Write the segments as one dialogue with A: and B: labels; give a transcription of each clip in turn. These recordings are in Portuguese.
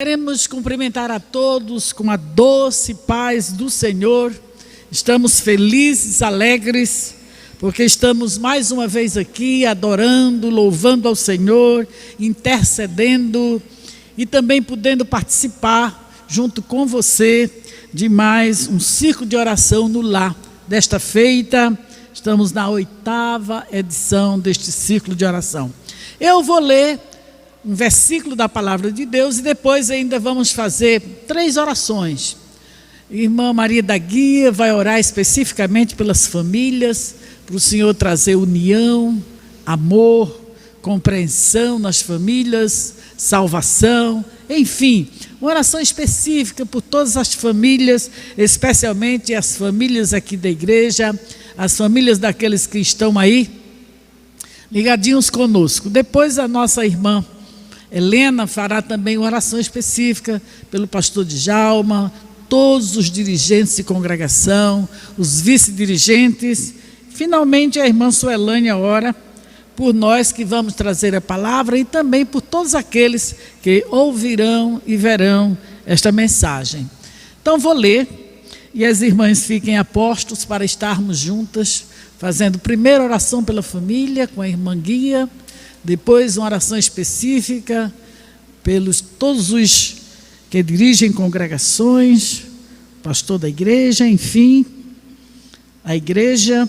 A: Queremos cumprimentar a todos com a doce paz do Senhor. Estamos felizes, alegres, porque estamos mais uma vez aqui adorando, louvando ao Senhor, intercedendo e também podendo participar junto com você de mais um círculo de oração no lar. Desta feita, estamos na 8ª edição deste círculo de oração. Eu vou ler um versículo da palavra de Deus e depois ainda vamos fazer 3 orações. Irmã Maria da Guia vai orar especificamente pelas famílias, para o Senhor trazer união, amor, compreensão nas famílias, salvação, enfim, uma oração específica por todas as famílias, especialmente as famílias aqui da igreja, as famílias daqueles que estão aí ligadinhos conosco. Depois a nossa irmã Helena fará também uma oração específica pelo pastor Djalma, todos os dirigentes de congregação, os vice-dirigentes. Finalmente a irmã Suelânia ora por nós que vamos trazer a palavra e também por todos aqueles que ouvirão e verão esta mensagem. Então vou ler e as irmãs fiquem a postos para estarmos juntas, fazendo primeiro oração pela família com a irmã Guia, depois uma oração específica pelos todos os que dirigem congregações, pastor da igreja, enfim, a igreja,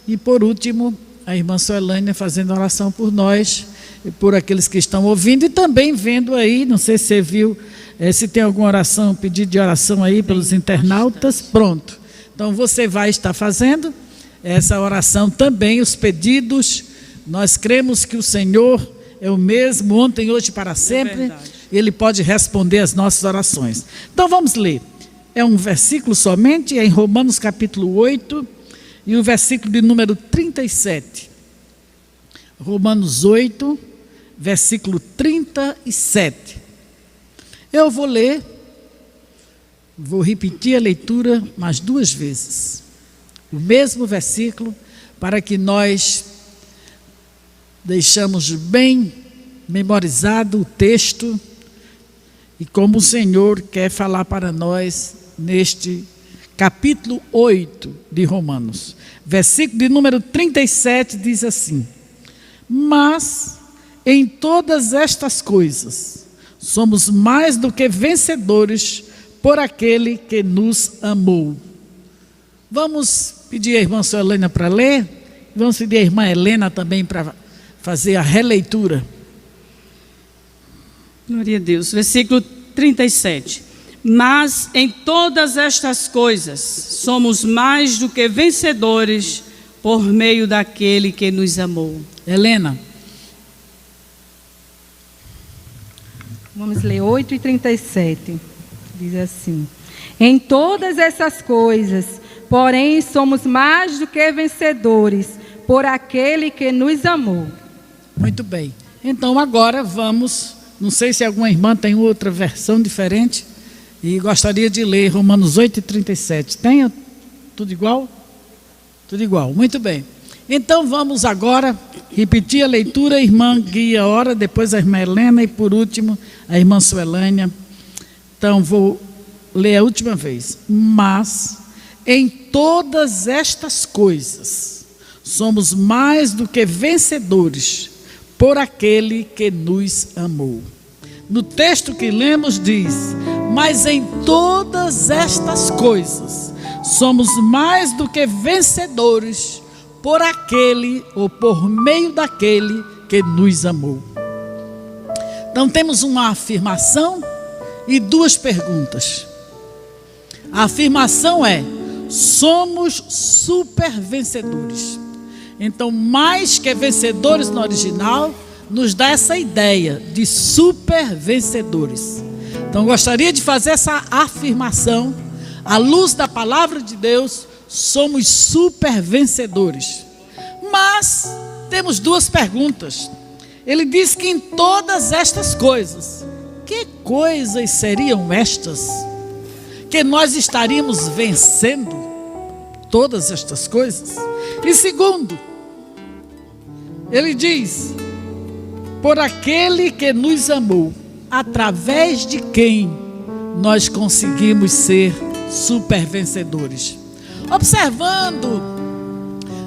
A: e por último a irmã Suelânia fazendo oração por nós e por aqueles que estão ouvindo e também vendo aí, não sei se você viu, se tem alguma oração, pedido de oração aí pelos internautas, pronto. Então você vai estar fazendo essa oração também, os pedidos. Nós cremos que o Senhor é o mesmo ontem, hoje e para sempre. Ele pode responder as nossas orações. Então vamos ler. É um versículo somente, é em Romanos capítulo 8 e o versículo de número 37. Romanos 8, versículo 37. Eu vou ler, vou repetir a leitura mais 2 vezes. O mesmo versículo, para que nós deixamos bem memorizado o texto e como o Senhor quer falar para nós neste capítulo 8 de Romanos. Versículo de número 37 diz assim: mas em todas estas coisas somos mais do que vencedores por aquele que nos amou. Vamos pedir a irmã Suelânia para ler, vamos pedir a irmã Helena também para fazer a releitura.
B: Glória a Deus. Versículo 37. Mas em todas estas coisas somos mais do que vencedores por meio daquele que nos amou.
A: Helena.
C: Vamos ler 8:37. Diz assim: em todas essas coisas, porém, somos mais do que vencedores por aquele que nos amou.
A: Muito bem. Então agora vamos, não sei se alguma irmã tem outra versão diferente e gostaria de ler Romanos 8:37. Tem tudo igual? Tudo igual. Muito bem. Então vamos agora repetir a leitura. A irmã Guia ora, depois a irmã Helena e por último a irmã Suelânia. Então vou ler a última vez. Mas em todas estas coisas somos mais do que vencedores por aquele que nos amou. No texto que lemos diz: mas em todas estas coisas somos mais do que vencedores por aquele ou por meio daquele que nos amou. Então temos uma afirmação e 2 perguntas. A afirmação é: somos super vencedores. Então, mais que vencedores no original, nos dá essa ideia de super vencedores. Então, gostaria de fazer essa afirmação, à luz da palavra de Deus, somos super vencedores. Mas, temos 2 perguntas. Ele diz que em todas estas coisas, que coisas seriam estas? Que nós estaríamos vencendo todas estas coisas? E segundo, ele diz: por aquele que nos amou. através de quem nós conseguimos ser super vencedores. Observando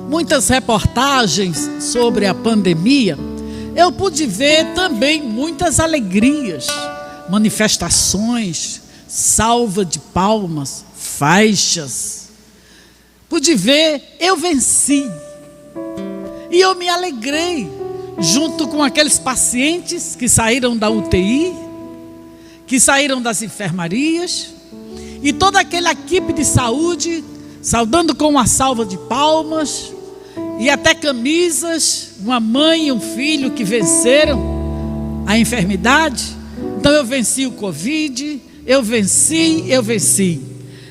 A: muitas reportagens sobre a pandemia, eu pude ver também muitas alegrias, manifestações, salva de palmas, faixas. Pude ver, eu venci. E eu me alegrei, junto com aqueles pacientes que saíram da UTI, que saíram das enfermarias, e toda aquela equipe de saúde, saudando com uma salva de palmas, e até camisas, uma mãe e um filho que venceram a enfermidade. Então eu venci o Covid, eu venci.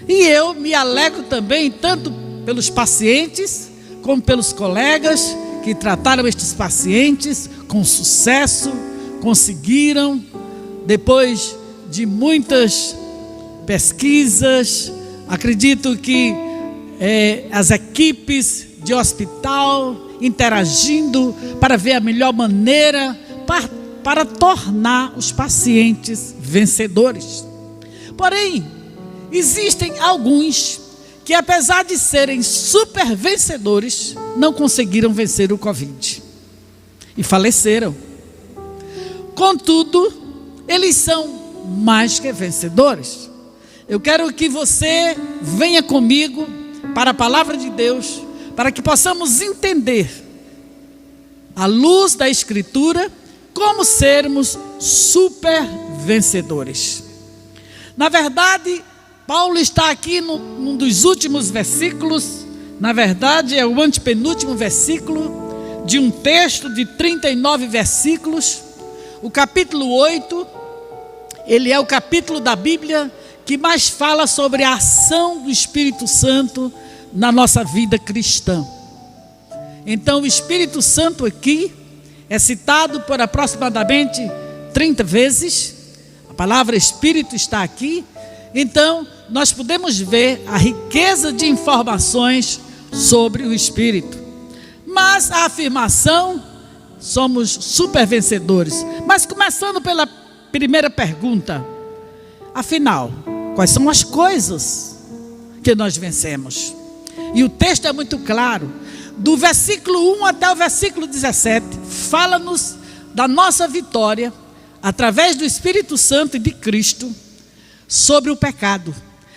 A: E eu me alegro também, tanto pelos pacientes, como pelos colegas que trataram estes pacientes com sucesso, conseguiram, depois de muitas pesquisas, acredito que as equipes de hospital interagindo para ver a melhor maneira para tornar os pacientes vencedores. Porém, existem alguns que, apesar de serem super vencedores, não conseguiram vencer o Covid e faleceram. Contudo, eles são mais que vencedores. Eu quero que você venha comigo para a palavra de Deus, para que possamos entender, à luz da Escritura, como sermos super vencedores. Na verdade, Paulo está aqui num dos últimos versículos, na verdade é o antepenúltimo versículo de um texto de 39 versículos. O capítulo 8, ele é o capítulo da Bíblia que mais fala sobre a ação do Espírito Santo na nossa vida cristã. Então o Espírito Santo aqui é citado por aproximadamente 30 vezes. A palavra Espírito está aqui. Então nós podemos ver a riqueza de informações sobre o Espírito. Mas a afirmação, somos super vencedores. Mas começando pela primeira pergunta, afinal, quais são as coisas que nós vencemos? E o texto é muito claro, do versículo 1 até o versículo 17, fala-nos da nossa vitória, através do Espírito Santo e de Cristo, sobre o pecado.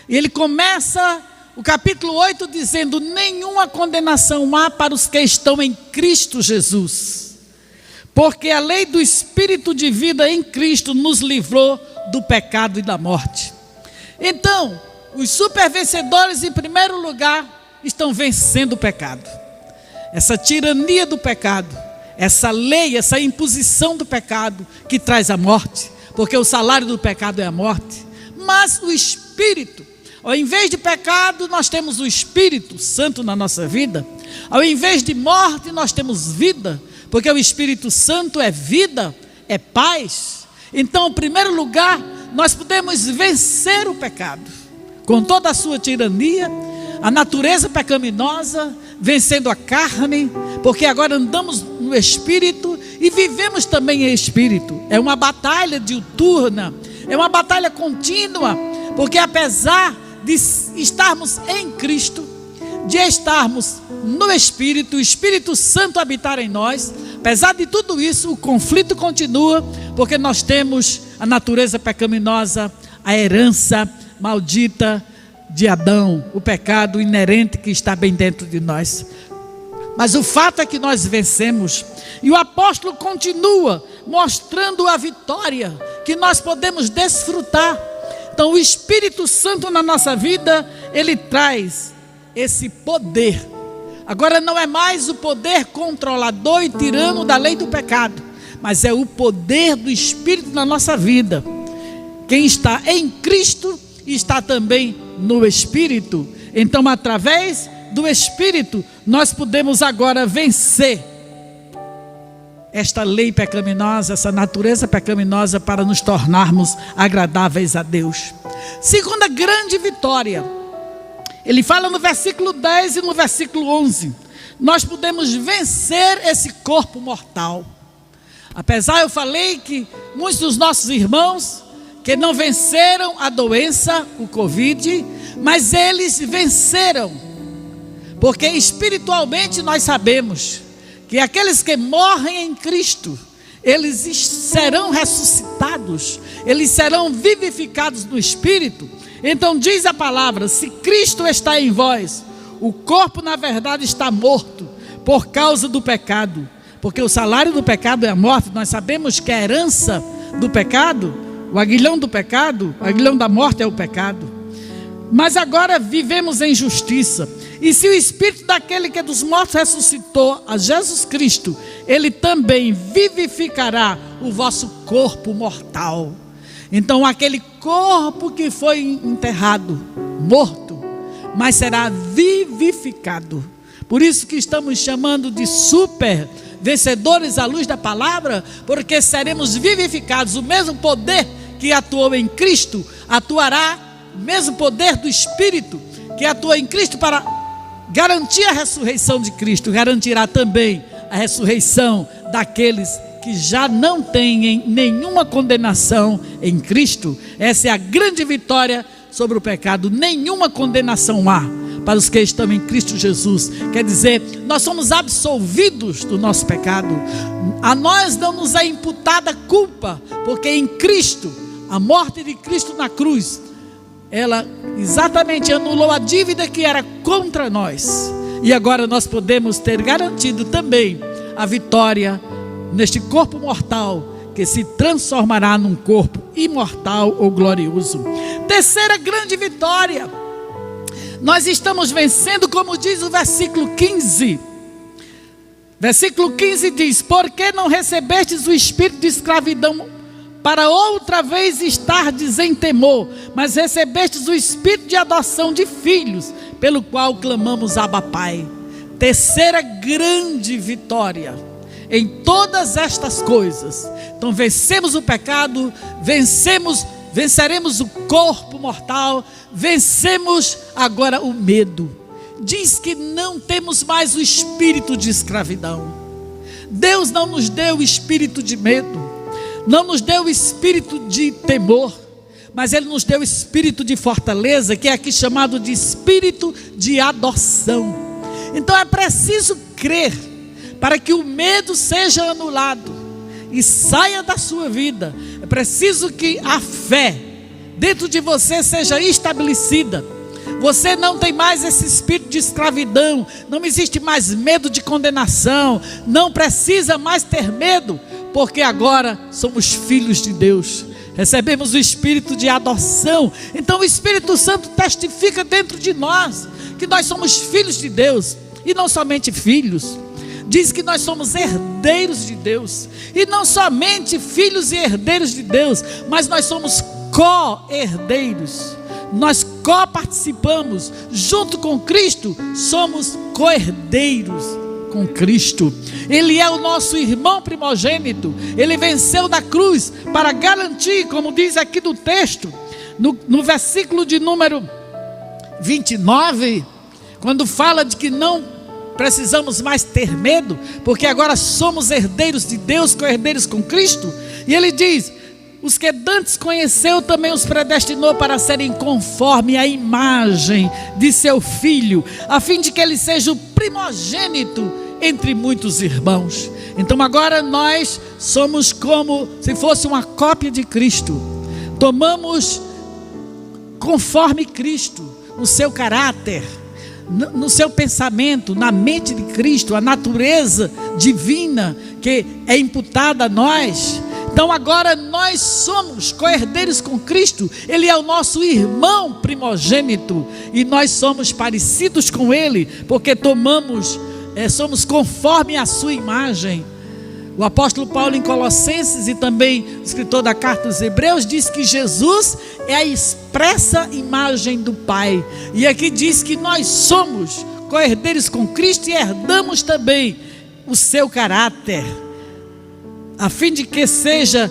A: E ele começa o capítulo 8 dizendo: nenhuma condenação há para os que estão em Cristo Jesus, porque a lei do Espírito de vida em Cristo nos livrou do pecado e da morte. Então, os super vencedores, em primeiro lugar, estão vencendo o pecado, essa tirania do pecado, essa lei, essa imposição do pecado que traz a morte, porque o salário do pecado é a morte. Mas o Espírito, ao invés de pecado, nós temos o Espírito Santo na nossa vida. Ao invés de morte, nós temos vida, porque o Espírito Santo é vida, é paz. Então, em primeiro lugar, nós podemos vencer o pecado, com toda a sua tirania, a natureza pecaminosa, vencendo a carne, porque agora andamos no Espírito e vivemos também em Espírito. É uma batalha diuturna, é uma batalha contínua, porque apesar de estarmos em Cristo, de estarmos no Espírito, o Espírito Santo habitar em nós, apesar de tudo isso, o conflito continua, porque nós temos a natureza pecaminosa, a herança maldita de Adão, o pecado inerente que está bem dentro de nós. Mas o fato é que nós vencemos, e o apóstolo continua mostrando a vitória que nós podemos desfrutar. Então o Espírito Santo na nossa vida, ele traz esse poder. Agora não é mais o poder controlador e tirano da lei do pecado, mas é o poder do Espírito na nossa vida. Quem está em Cristo está também no Espírito. Então, através do Espírito, nós podemos agora vencer esta lei pecaminosa, essa natureza pecaminosa, para nos tornarmos agradáveis a Deus. Segunda grande vitória, ele fala no versículo 10 e no versículo 11, nós podemos vencer esse corpo mortal. Apesar, eu falei que muitos dos nossos irmãos que não venceram a doença, o Covid, mas eles venceram, porque espiritualmente nós sabemos que aqueles que morrem em Cristo, eles serão ressuscitados, eles serão vivificados no Espírito. Então diz a palavra: se Cristo está em vós, o corpo na verdade está morto por causa do pecado, porque o salário do pecado é a morte. Nós sabemos que a herança do pecado, o aguilhão do pecado, o aguilhão da morte é o pecado. Mas agora vivemos em justiça. E se o Espírito daquele que é dos mortos ressuscitou a Jesus Cristo, Ele também vivificará o vosso corpo mortal. Então aquele corpo que foi enterrado, morto, mas será vivificado. Por isso que estamos chamando de super vencedores à luz da palavra, porque seremos vivificados. O mesmo poder que atuou em Cristo atuará, o mesmo poder do Espírito que atua em Cristo para garantir a ressurreição de Cristo, garantirá também a ressurreição daqueles que já não têm nenhuma condenação em Cristo. Essa é a grande vitória sobre o pecado. Nenhuma condenação há para os que estão em Cristo Jesus. Quer dizer, nós somos absolvidos do nosso pecado. A nós não nos é imputada culpa, porque em Cristo, a morte de Cristo na cruz, ela exatamente anulou a dívida que era contra nós. E agora nós podemos ter garantido também a vitória neste corpo mortal, que se transformará num corpo imortal ou glorioso. Terceira grande vitória, nós estamos vencendo, como diz o versículo 15. Versículo 15 diz: porque não recebestes o espírito de escravidão para outra vez estardes em temor, mas recebestes o espírito de adoção de filhos, pelo qual clamamos Abba Pai. Terceira grande vitória em todas estas coisas. Então vencemos o pecado, venceremos o corpo mortal, vencemos agora o medo. Diz que não temos mais o espírito de escravidão. Deus não nos deu o espírito de medo, não nos deu o espírito de temor, mas Ele nos deu o espírito de fortaleza, que é aqui chamado de espírito de adoção. Então é preciso crer para que o medo seja anulado e saia da sua vida. É preciso que a fé dentro de você seja estabelecida. Você não tem mais esse espírito de escravidão, não existe mais medo de condenação, não precisa mais ter medo, porque agora somos filhos de Deus, recebemos o espírito de adoção. Então o Espírito Santo testifica dentro de nós que nós somos filhos de Deus, e não somente filhos, diz que nós somos herdeiros de Deus, e não somente filhos e herdeiros de Deus, mas nós somos co-herdeiros. Nós co-participamos junto com Cristo, somos co-herdeiros com Cristo. Ele é o nosso irmão primogênito. Ele venceu na cruz para garantir, como diz aqui no texto, no versículo de número 29, quando fala de que não precisamos mais ter medo, porque agora somos herdeiros de Deus, co-herdeiros com Cristo. E ele diz: os que dantes conheceu também os predestinou para serem conforme a imagem de seu Filho, a fim de que ele seja o primogênito entre muitos irmãos. Então agora nós somos como se fosse uma cópia de Cristo. Tomamos conforme Cristo, o seu caráter, no seu pensamento, na mente de Cristo, a natureza divina que é imputada a nós. Então agora nós somos co-herdeiros com Cristo. Ele é o nosso irmão primogênito, e nós somos parecidos com Ele, porque somos conforme a sua imagem. O apóstolo Paulo, em Colossenses, e também o escritor da carta aos Hebreus, diz que Jesus é a expressa imagem do Pai. E aqui diz que nós somos co-herdeiros com Cristo e herdamos também o seu caráter, a fim de que seja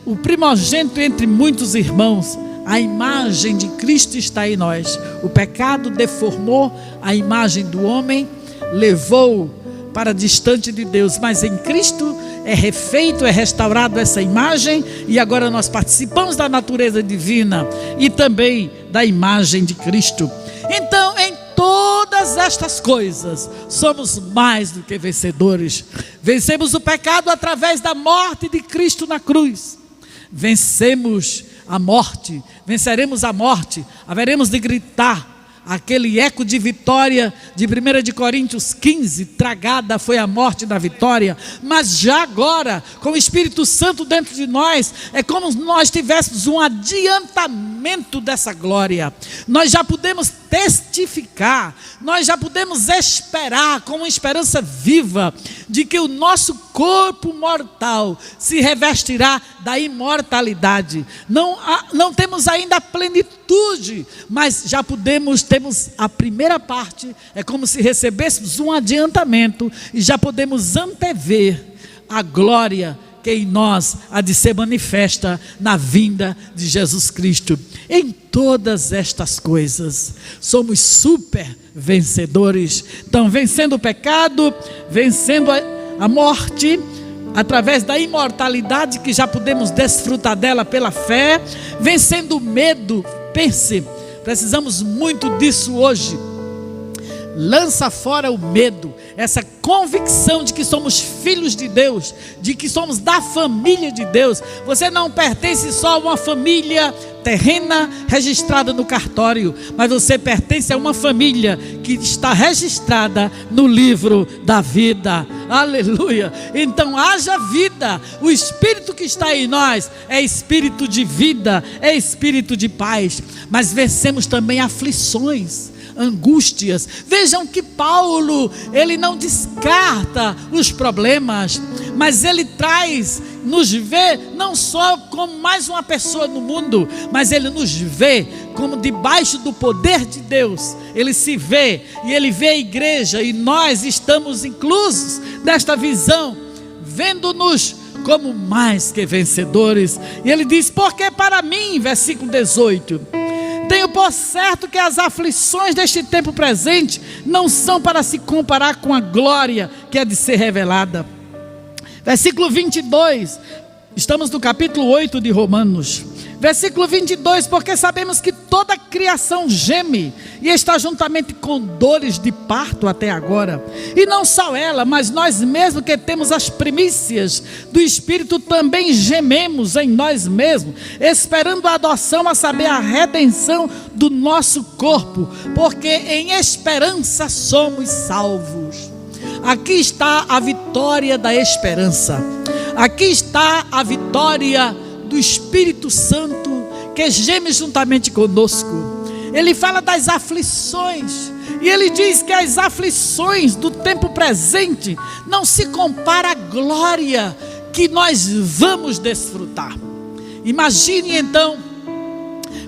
A: o primogênito entre muitos irmãos. A imagem de Cristo está em nós. O pecado deformou a imagem do homem, levou para distante de Deus, mas em Cristo é refeito, é restaurado essa imagem, e agora nós participamos da natureza divina e também da imagem de Cristo. Então, em todas estas coisas, somos mais do que vencedores. Vencemos o pecado através da morte de Cristo na cruz. Vencemos a morte, venceremos a morte, haveremos de gritar aquele eco de vitória de 1 de Coríntios 15, tragada foi a morte da vitória. Mas já agora, com o Espírito Santo dentro de nós, é como se nós tivéssemos um adiantamento dessa glória. Nós já podemos testificar, nós já podemos esperar com uma esperança viva de que o nosso corpo mortal se revestirá da imortalidade. Não temos ainda a plenitude, mas já temos a primeira parte, é como se recebêssemos um adiantamento e já podemos antever a glória que em nós há de ser manifesta na vinda de Jesus Cristo. Em todas estas coisas, somos super vencedores. Então, vencendo o pecado, vencendo a morte, através da imortalidade que já podemos desfrutar dela pela fé, vencendo o medo. Pense, precisamos muito disso hoje. Lança fora o medo, essa convicção de que somos filhos de Deus, de que somos da família de Deus. Você não pertence só a uma família terrena registrada no cartório, mas você pertence a uma família que está registrada no livro da vida. Aleluia! Então haja vida. O Espírito que está em nós é espírito de vida, é espírito de paz. Mas vencemos também aflições, angústias. Vejam que Paulo, ele não descarta os problemas, mas ele nos vê não só como mais uma pessoa no mundo, mas ele nos vê como debaixo do poder de Deus. Ele se vê, e ele vê a igreja, e nós estamos inclusos nesta visão, vendo-nos como mais que vencedores. E ele diz: porque para mim, versículo 18, tenho por certo que as aflições deste tempo presente não são para se comparar com a glória que é de ser revelada. Versículo 22, estamos no capítulo 8 de Romanos. Versículo 22, porque sabemos que toda a criação geme e está juntamente com dores de parto até agora. E não só ela, mas nós mesmos que temos as primícias do Espírito também gememos em nós mesmos, esperando a adoção, a saber, a redenção do nosso corpo, porque em esperança somos salvos. Aqui está a vitória da esperança. Aqui está a vitória do Espírito Santo que geme juntamente conosco. Ele fala das aflições, e ele diz que as aflições do tempo presente não se compara à glória que nós vamos desfrutar. Imagine então,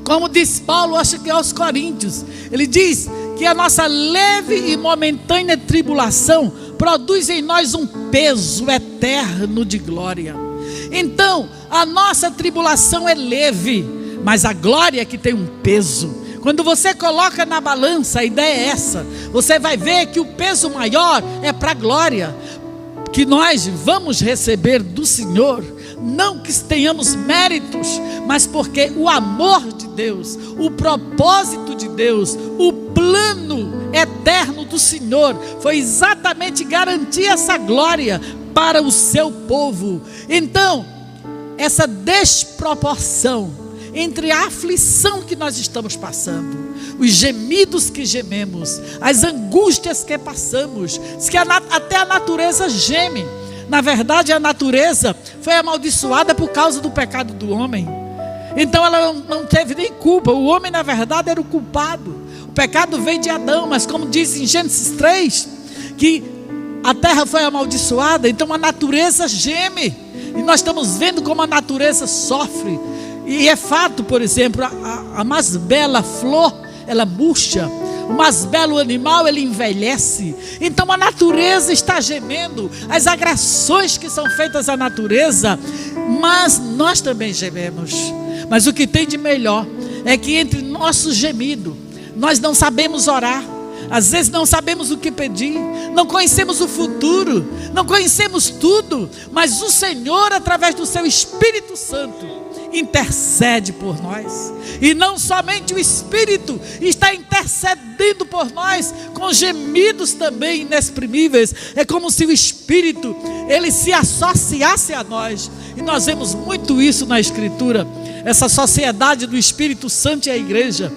A: como diz Paulo, acho que aos Coríntios, ele diz que a nossa leve e momentânea tribulação produz em nós um peso eterno de glória. Então, a nossa tribulação é leve, mas a glória é que tem um peso. Quando você coloca na balança, a ideia é essa: você vai ver que o peso maior é para a glória que nós vamos receber do Senhor. Não que tenhamos méritos, mas porque o amor de Deus, o propósito de Deus, o plano eterno do Senhor foi exatamente garantir essa glória para o seu povo. Então, essa desproporção entre a aflição que nós estamos passando, os gemidos que gememos, as angústias que passamos, que até a natureza geme. Na verdade, a natureza foi amaldiçoada por causa do pecado do homem. Então ela não teve nem culpa. O homem, na verdade, era o culpado. O pecado veio de Adão, mas como diz em Gênesis 3, que a terra foi amaldiçoada, então a natureza geme. E nós estamos vendo como a natureza sofre. E é fato, por exemplo, a mais bela flor, ela murcha. O mais belo animal, ele envelhece. Então a natureza está gemendo, as agressões que são feitas à natureza, mas nós também gememos. Mas o que tem de melhor é que entre nosso gemido, nós não sabemos orar. Às vezes não sabemos o que pedir, não conhecemos o futuro, não conhecemos tudo, mas o Senhor, através do seu Espírito Santo, intercede por nós. E não somente o Espírito está intercedendo por nós com gemidos também inexprimíveis. É como se o Espírito, ele se associasse a nós. E nós vemos muito isso na Escritura, essa sociedade do Espírito Santo e a igreja.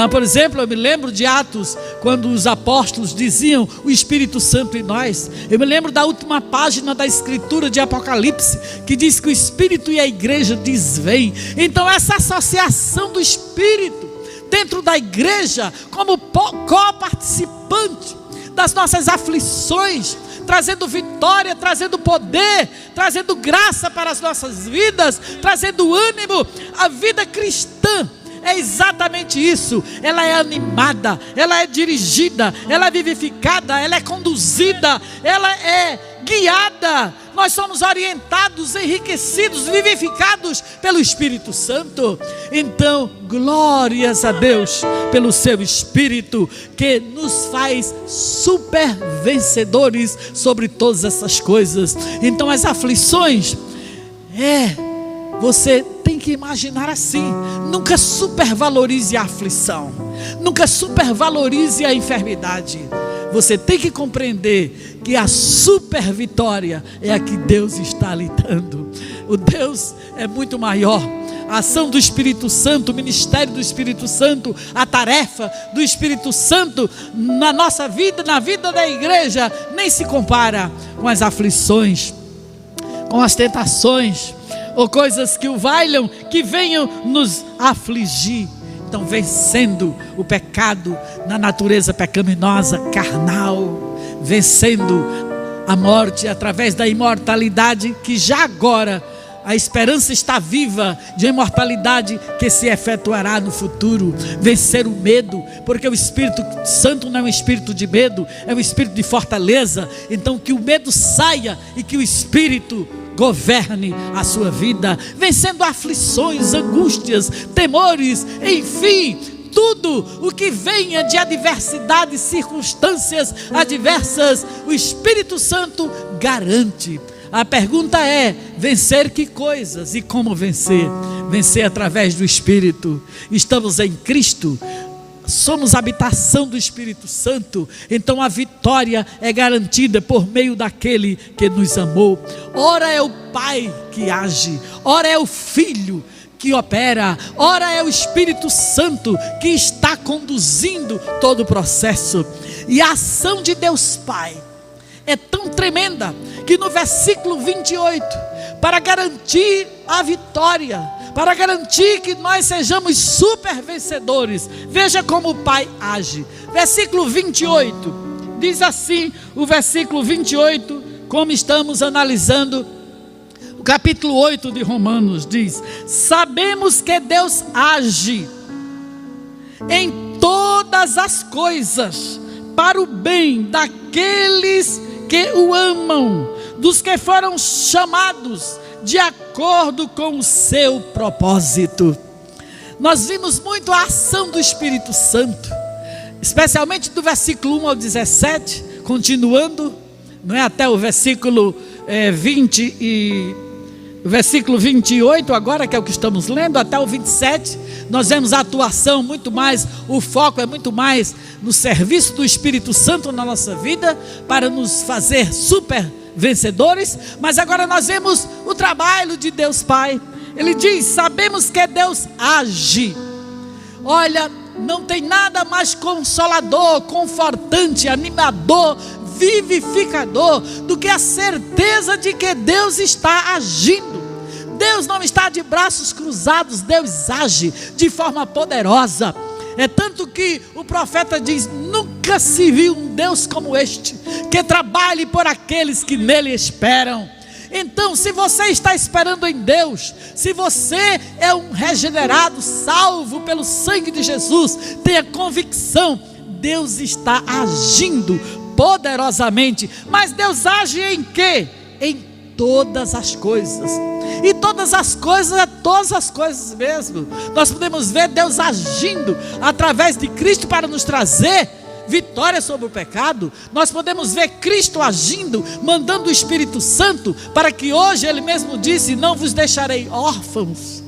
A: Por exemplo, eu me lembro de Atos, quando os apóstolos diziam o Espírito Santo em nós. Eu me lembro da última página da Escritura de Apocalipse, que diz que o Espírito e a igreja diz vem. Então essa associação do Espírito dentro da igreja, como co-participante das nossas aflições, trazendo vitória, trazendo poder, trazendo graça para as nossas vidas, trazendo ânimo. A vida cristã é exatamente isso. Ela é animada, ela é dirigida, ela é vivificada, ela é conduzida, ela é guiada. Nós somos orientados, enriquecidos, vivificados pelo Espírito Santo. Então, glórias a Deus pelo seu Espírito, que nos faz super vencedores sobre todas essas coisas. Então, as aflições, você tem que imaginar assim: nunca supervalorize a aflição, nunca supervalorize a enfermidade. Você tem que compreender que a super vitória é a que Deus está lhe dando. O Deus é muito maior. A ação do Espírito Santo, o ministério do Espírito Santo, a tarefa do Espírito Santo na nossa vida, na vida da igreja, nem se compara com as aflições, com as tentações, ou coisas que o valham, que venham nos afligir. Então, vencendo o pecado na natureza pecaminosa, carnal, vencendo a morte através da imortalidade, que já agora a esperança está viva de imortalidade que se efetuará no futuro. Vencer o medo, porque o Espírito Santo não é um espírito de medo, é um espírito de fortaleza. Então, que o medo saia e que o Espírito governe a sua vida, vencendo aflições, angústias, temores, enfim, tudo o que venha de adversidades, circunstâncias adversas, o Espírito Santo garante. A pergunta é: vencer que coisas e como vencer? Vencer através do Espírito. Estamos em Cristo, somos habitação do Espírito Santo, então a vitória é garantida por meio daquele que nos amou. Ora é o Pai que age, ora é o Filho que opera, ora é o Espírito Santo que está conduzindo todo o processo. E a ação de Deus Pai é tão tremenda que no versículo 28, para garantir a vitória, para garantir que nós sejamos super vencedores, veja como o Pai age. Versículo 28, diz assim o versículo 28, como estamos analisando o capítulo 8 de Romanos, diz: sabemos que Deus age em todas as coisas para o bem daqueles que o amam, dos que foram chamados de acordo com o seu propósito. Nós vimos muito a ação do Espírito Santo, especialmente do versículo 1 ao 17, continuando, não é, até o versículo 20 e o versículo 28 agora, que é o que estamos lendo, até o 27, nós vemos a atuação muito mais, o foco é muito mais no serviço do Espírito Santo na nossa vida, para nos fazer super vencedores. Mas agora nós vemos o trabalho de Deus Pai. Ele diz: sabemos que Deus age. Olha, não tem nada mais consolador, confortante, animador, vivificador do que a certeza de que Deus está agindo. Deus não está de braços cruzados, Deus age de forma poderosa. É tanto que o profeta diz: nunca se viu um Deus como este, que trabalhe por aqueles que nele esperam. Então, se você está esperando em Deus, se você é um regenerado, salvo pelo sangue de Jesus, tenha convicção, Deus está agindo poderosamente. Mas Deus age em quê? Em todas as coisas. E todas as coisas é todas as coisas mesmo. Nós podemos ver Deus agindo através de Cristo para nos trazer vitória sobre o pecado, nós podemos ver Cristo agindo, mandando o Espírito Santo, para que hoje Ele mesmo disse: não vos deixarei órfãos.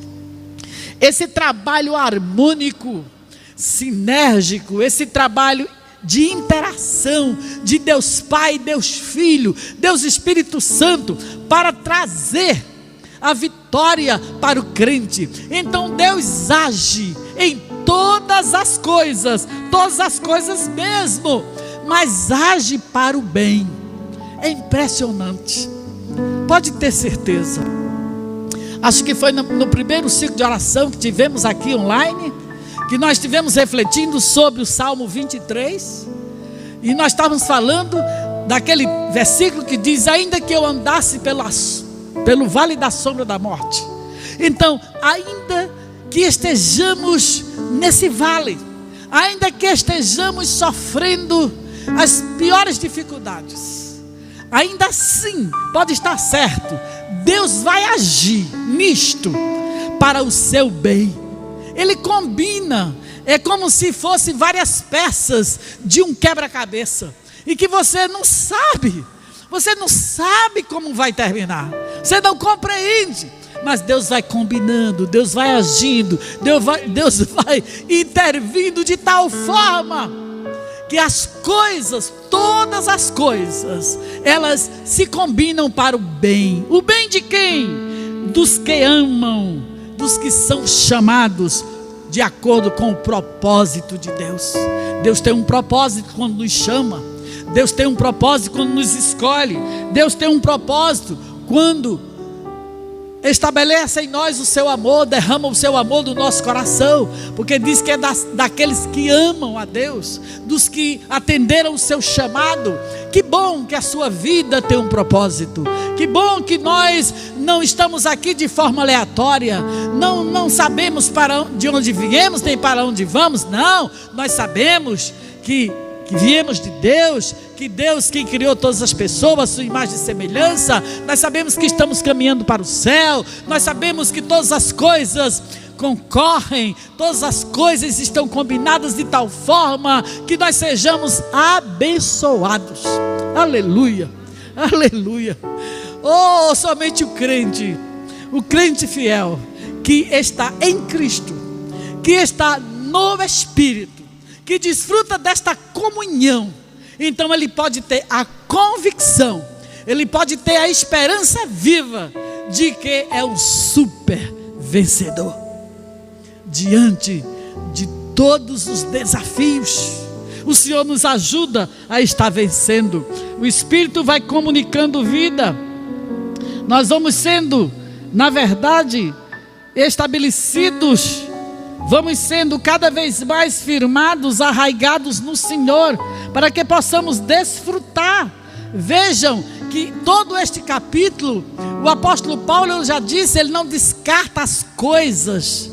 A: Esse trabalho harmônico, sinérgico, esse trabalho de interação de Deus Pai, Deus Filho, Deus Espírito Santo, para trazer a vitória para o crente. Então Deus age em todas as coisas mesmo, mas age para o bem. É impressionante, pode ter certeza. Acho que foi no primeiro ciclo de oração que tivemos aqui online, que nós estivemos refletindo sobre o Salmo 23, e nós estávamos falando daquele versículo que diz: ainda que eu andasse pelo vale da sombra da morte. Então, ainda que estejamos nesse vale, ainda que estejamos sofrendo as piores dificuldades, ainda assim, pode estar certo, Deus vai agir nisto para o seu bem. Ele combina, é como se fossem várias peças de um quebra-cabeça, e que você não sabe como vai terminar, você não compreende, mas Deus vai combinando, Deus vai agindo, Deus vai intervindo de tal forma que as coisas, todas as coisas, elas se combinam para o bem. O bem de quem? Dos que amam, dos que são chamados de acordo com o propósito de Deus. Deus tem um propósito quando nos chama, Deus tem um propósito quando nos escolhe, Deus tem um propósito quando estabelece em nós o seu amor, derrama o seu amor do nosso coração, porque diz que é daqueles que amam a Deus, dos que atenderam o seu chamado. Que bom que a sua vida tem um propósito, que bom que nós não estamos aqui de forma aleatória, não sabemos de onde viemos, nem para onde vamos. Não, nós sabemos que viemos de Deus, que Deus quem criou todas as pessoas, sua imagem e semelhança. Nós sabemos que estamos caminhando para o céu, nós sabemos que todas as coisas concorrem, todas as coisas estão combinadas de tal forma que nós sejamos abençoados. Aleluia, aleluia. Oh, somente o crente fiel, que está em Cristo, que está no Espírito, que desfruta desta comunhão, então ele pode ter a convicção, ele pode ter a esperança viva de que é um super vencedor diante de todos os desafios. O Senhor nos ajuda a estar vencendo. O Espírito vai comunicando vida. Nós vamos sendo, na verdade, estabelecidos, vamos sendo cada vez mais firmados, arraigados no Senhor, para que possamos desfrutar. Vejam que todo este capítulo, o apóstolo Paulo já disse, ele não descarta as coisas,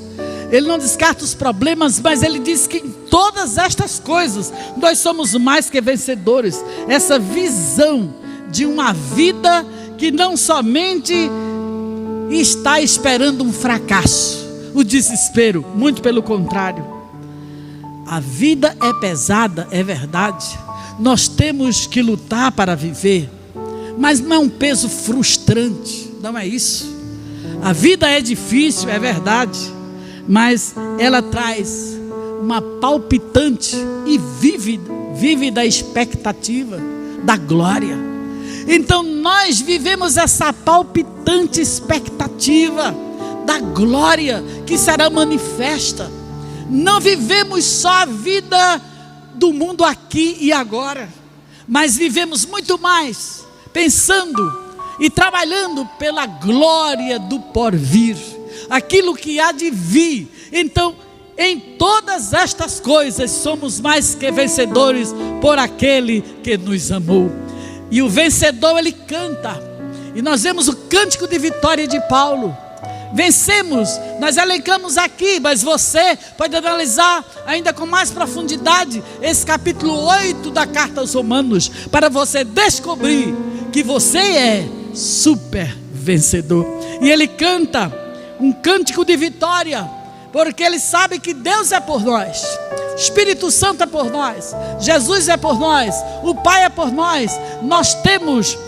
A: ele não descarta os problemas, mas ele diz que em todas estas coisas nós somos mais que vencedores. Essa visão de uma vida que não somente está esperando um fracasso, o desespero, muito pelo contrário. A vida é pesada, é verdade, nós temos que lutar para viver, mas não é um peso frustrante, não é isso. A vida é difícil, é verdade, mas ela traz uma palpitante e vívida expectativa da glória. Então nós vivemos essa palpitante expectativa da glória que será manifesta. Não vivemos só a vida do mundo aqui e agora, mas vivemos muito mais pensando e trabalhando pela glória do porvir, aquilo que há de vir. Então, em todas estas coisas somos mais que vencedores por aquele que nos amou. E o vencedor, ele canta, e nós vemos o cântico de vitória de Paulo. Vencemos, nós elencamos aqui, mas você pode analisar ainda com mais profundidade esse capítulo 8 da carta aos Romanos, para você descobrir que você é super vencedor. E ele canta um cântico de vitória, porque ele sabe que Deus é por nós. Espírito Santo é por nós, Jesus é por nós, o Pai é por nós. Nós temos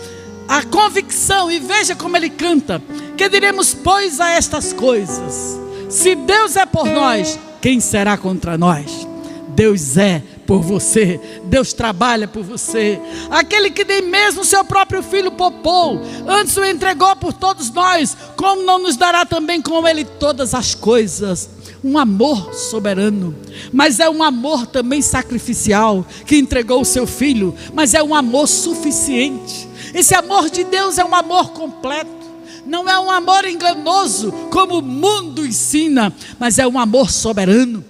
A: a convicção, e veja como ele canta: que diremos, pois, a estas coisas? Se Deus é por nós, quem será contra nós? Deus é por você, Deus trabalha por você. Aquele que nem mesmo seu próprio filho poupou, antes o entregou por todos nós, como não nos dará também com ele todas as coisas? Um amor soberano, mas é um amor também sacrificial, que entregou o seu filho, mas é um amor suficiente. Esse amor de Deus é um amor completo, não é um amor enganoso como o mundo ensina, mas é um amor soberano.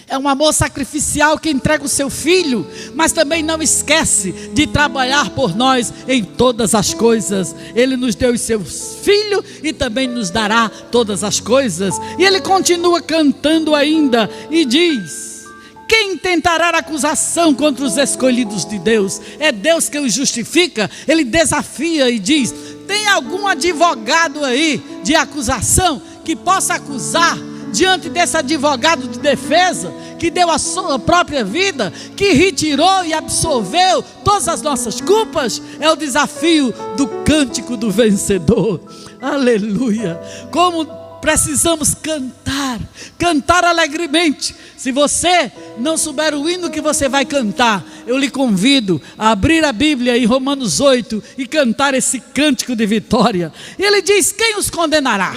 A: É um amor sacrificial que entrega o seu filho, mas também não esquece de trabalhar por nós em todas as coisas. Ele nos deu o seu filho e também nos dará todas as coisas. E ele continua cantando ainda e diz: quem tentará acusação contra os escolhidos de Deus? É Deus que os justifica. Ele desafia e diz: tem algum advogado aí de acusação que possa acusar diante desse advogado de defesa, que deu a sua própria vida, que retirou e absolveu todas as nossas culpas? É o desafio do cântico do vencedor. Aleluia! Como precisamos cantar alegremente. Se você não souber o hino que você vai cantar, eu lhe convido a abrir a Bíblia em Romanos 8 e cantar esse cântico de vitória. Ele diz: quem os condenará?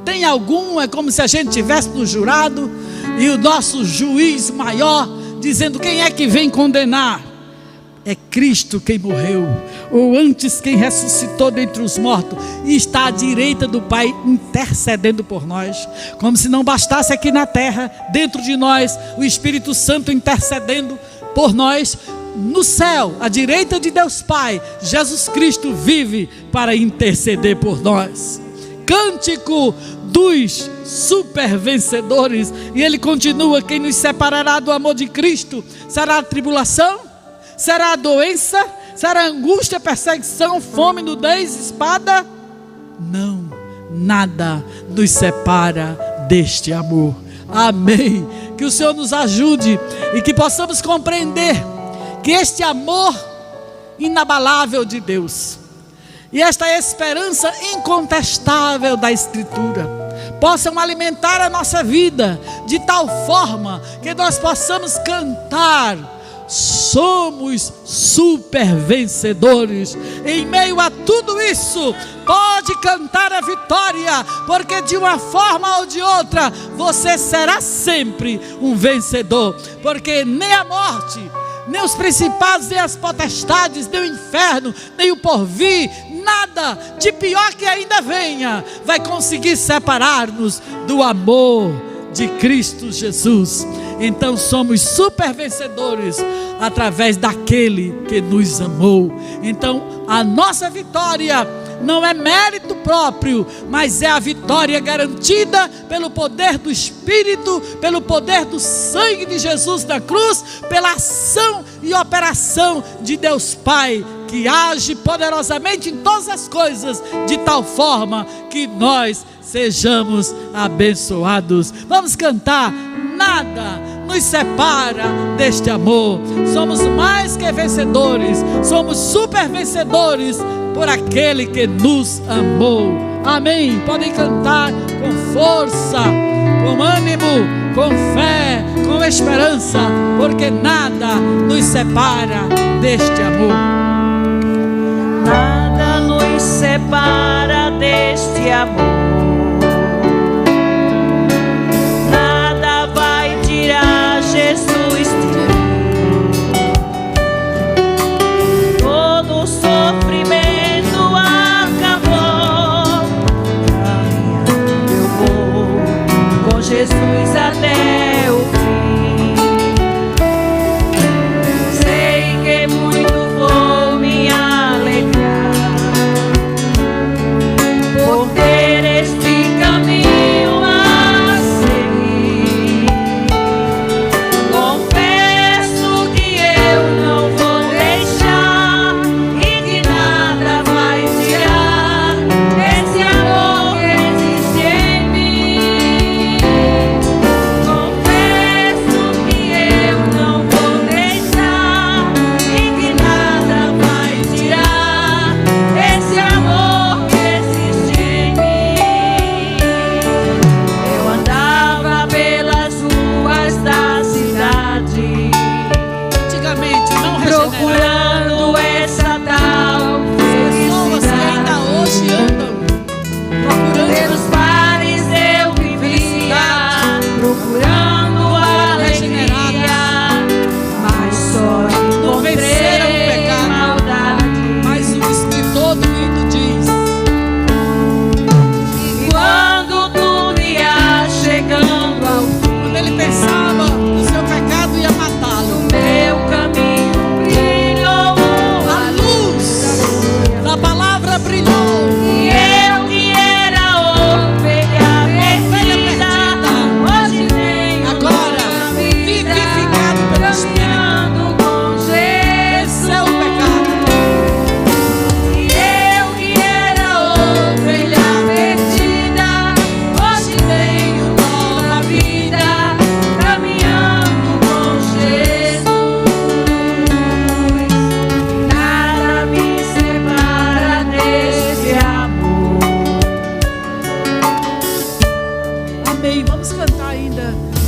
A: Tem algum? É como se a gente estivesse no jurado e o nosso juiz maior dizendo: quem é que vem condenar? É Cristo quem morreu, ou antes quem ressuscitou dentre os mortos, e está à direita do Pai intercedendo por nós. Como se não bastasse aqui na terra, dentro de nós, o Espírito Santo intercedendo por nós, no céu, à direita de Deus Pai, Jesus Cristo vive para interceder por nós. Cântico dos super vencedores. E ele continua: quem nos separará do amor de Cristo? Será a tribulação? Será a doença? Será a angústia, perseguição, fome, nudez, espada? Não, nada nos separa deste amor. Amém. Que o Senhor nos ajude e que possamos compreender que este amor inabalável de Deus e esta esperança incontestável da Escritura possam alimentar a nossa vida de tal forma que nós possamos cantar: somos super vencedores. Em meio a tudo isso, pode cantar a vitória, porque de uma forma ou de outra você será sempre um vencedor, porque nem a morte, nem os principados, nem as potestades, nem o inferno, nem o porvir, nada de pior que ainda venha vai conseguir separar-nos do amor de Cristo Jesus. Então somos super vencedores através daquele que nos amou. Então a nossa vitória não é mérito próprio, mas é a vitória garantida pelo poder do Espírito, pelo poder do sangue de Jesus na cruz, pela ação e operação de Deus Pai, que age poderosamente em todas as coisas, de tal forma que nós sejamos abençoados. Vamos cantar: nada nos separa deste amor. Somos mais que vencedores, somos super vencedores por aquele que nos amou. Amém. Podem cantar com força, com ânimo, com fé, com esperança, porque nada nos separa deste amor.
D: Nada nos separa deste amor. Nada vai tirar Jesus de mim. Todo o sofrimento acabou. Caminhando eu vou com Jesus até o fim. Sei que muito vou me alegrar por ter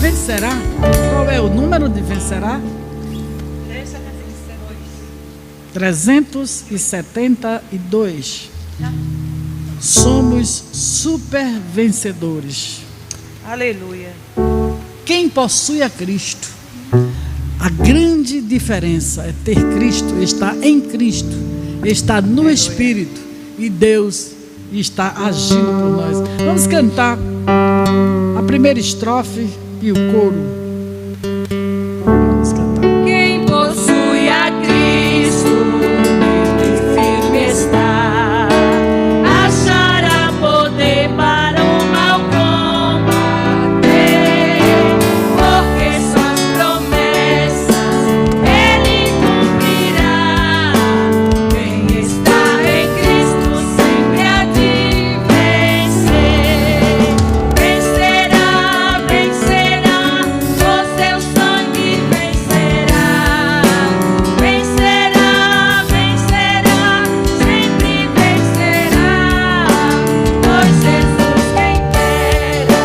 A: vencerá. Qual é o número de vencerá? 372. Somos super vencedores.
D: Aleluia.
A: Quem possui a Cristo, a grande diferença é ter Cristo, estar em Cristo, estar no Espírito, e Deus está agindo por nós. Vamos cantar a primeira estrofe e o coro. Vamos cantar.
D: Quem possui a Cristo, nele firme está, achará poder para o mal combater, porque suas promessas ele cumprirá. Quem está em Cristo sempre há de vencer. Vencerá, vencerá, o seu sangue vencerá. Vencerá, vencerá, sempre vencerá. Pois Jesus quem queira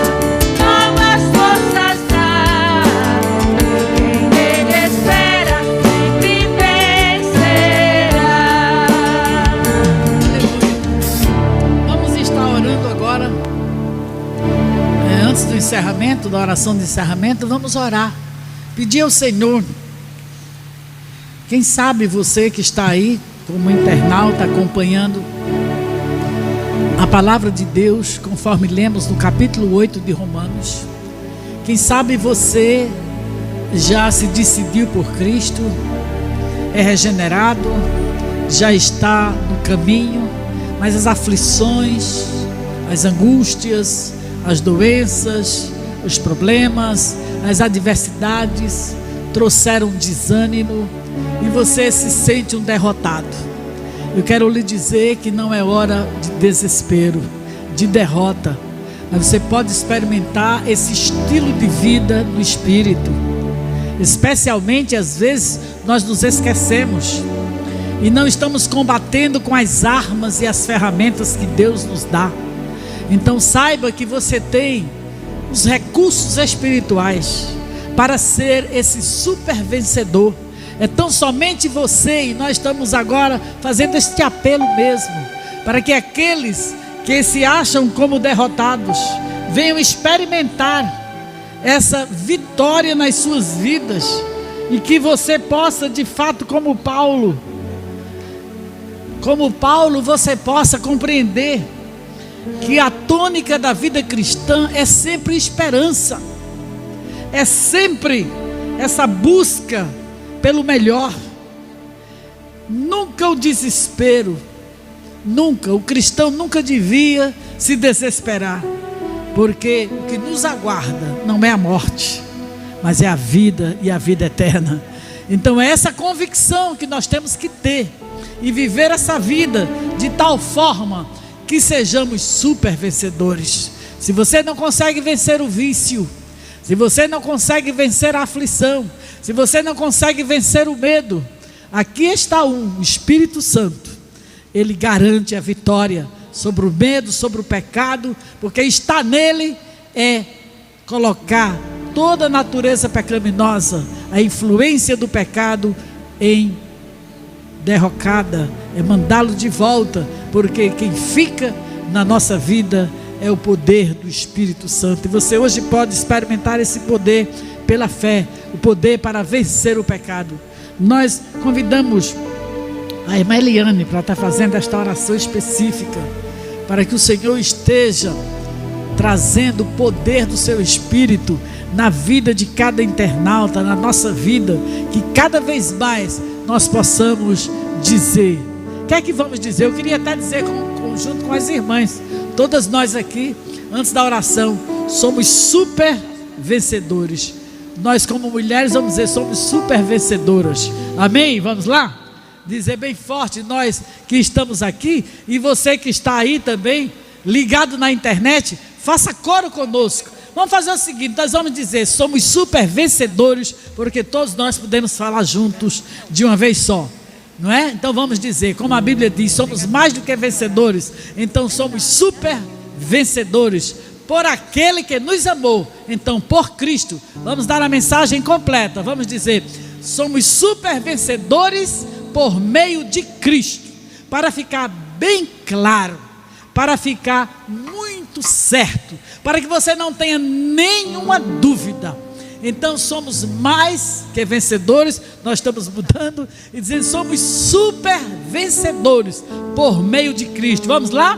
D: novas forças dá. Quem nele espera sempre vencerá.
A: Vamos estar orando agora. Antes do encerramento, da oração de encerramento, vamos orar. Pedir ao Senhor. Quem sabe você que está aí, como internauta, acompanhando a palavra de Deus, conforme lemos no capítulo 8 de Romanos. Quem sabe você já se decidiu por Cristo, é regenerado, já está no caminho, mas as aflições, as angústias, as doenças, os problemas, as adversidades trouxeram desânimo e você se sente um derrotado. Eu quero lhe dizer que não é hora de desespero, de derrota, mas você pode experimentar esse estilo de vida no Espírito. Especialmente às vezes nós nos esquecemos e não estamos combatendo com as armas e as ferramentas que Deus nos dá. Então saiba que você tem os recursos espirituais para ser esse super vencedor. É tão somente você, e nós estamos agora fazendo este apelo mesmo, para que aqueles que se acham como derrotados venham experimentar essa vitória nas suas vidas, e que você possa de fato, como Paulo, você possa compreender que a tônica da vida cristã é sempre esperança, é sempre essa busca pelo melhor, nunca o desespero, nunca, o cristão nunca devia se desesperar, porque o que nos aguarda não é a morte, mas é a vida, e a vida eterna. Então é essa convicção que nós temos que ter, e viver essa vida de tal forma que sejamos super vencedores. Se você não consegue vencer o vício, se você não consegue vencer a aflição, se você não consegue vencer o medo, aqui está o Espírito Santo. Ele garante a vitória sobre o medo, sobre o pecado, porque está nele é colocar toda a natureza pecaminosa, a influência do pecado em derrocada, é mandá-lo de volta, porque quem fica na nossa vida é o poder do Espírito Santo. E você hoje pode experimentar esse poder pela fé, o poder para vencer o pecado. Nós convidamos a irmã Eliane para estar fazendo esta oração específica, para que o Senhor esteja trazendo o poder do seu Espírito na vida de cada internauta, na nossa vida, que cada vez mais nós possamos dizer. O que é que vamos dizer? Eu queria até dizer junto com as irmãs, todas nós aqui, antes da oração, somos super vencedores. Nós como mulheres vamos dizer, somos super vencedoras. Amém? Vamos lá? Dizer bem forte, nós que estamos aqui, e você que está aí também, ligado na internet, faça coro conosco. Vamos fazer o seguinte, nós vamos dizer, somos super vencedores, porque todos nós podemos falar juntos de uma vez só, não é? Então vamos dizer, como a Bíblia diz, somos mais do que vencedores, então somos super vencedores por aquele que nos amou. Então, por Cristo, vamos dar a mensagem completa. Vamos dizer: somos super vencedores por meio de Cristo. Para ficar bem claro, para ficar muito certo, para que você não tenha nenhuma dúvida. Então somos mais que vencedores. Nós estamos mudando e dizendo: somos super vencedores por meio de Cristo. Vamos lá?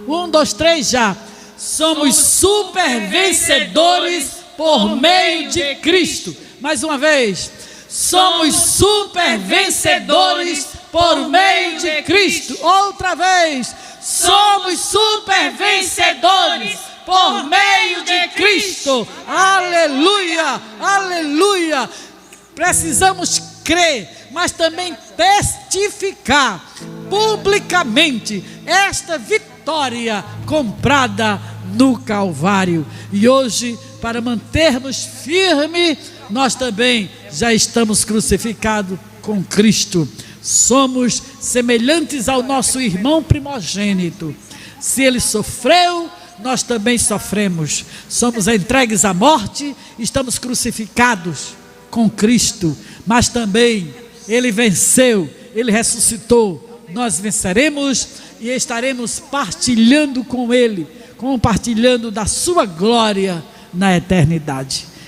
A: 1, 2, 3, já. Somos super vencedores por meio de Cristo. Mais uma vez. Somos super vencedores por meio de Cristo. Outra vez. Somos super vencedores por meio de Cristo. Aleluia, aleluia. Precisamos crer, mas também testificar publicamente esta vitória comprada no Calvário. E hoje, para mantermos firme, nós também já estamos crucificados com Cristo. Somos semelhantes ao nosso irmão primogênito. Se ele sofreu, nós também sofremos. Somos entregues à morte, estamos crucificados com Cristo, mas também ele venceu, ele ressuscitou. Nós venceremos e estaremos partilhando com ele, compartilhando da sua glória na eternidade.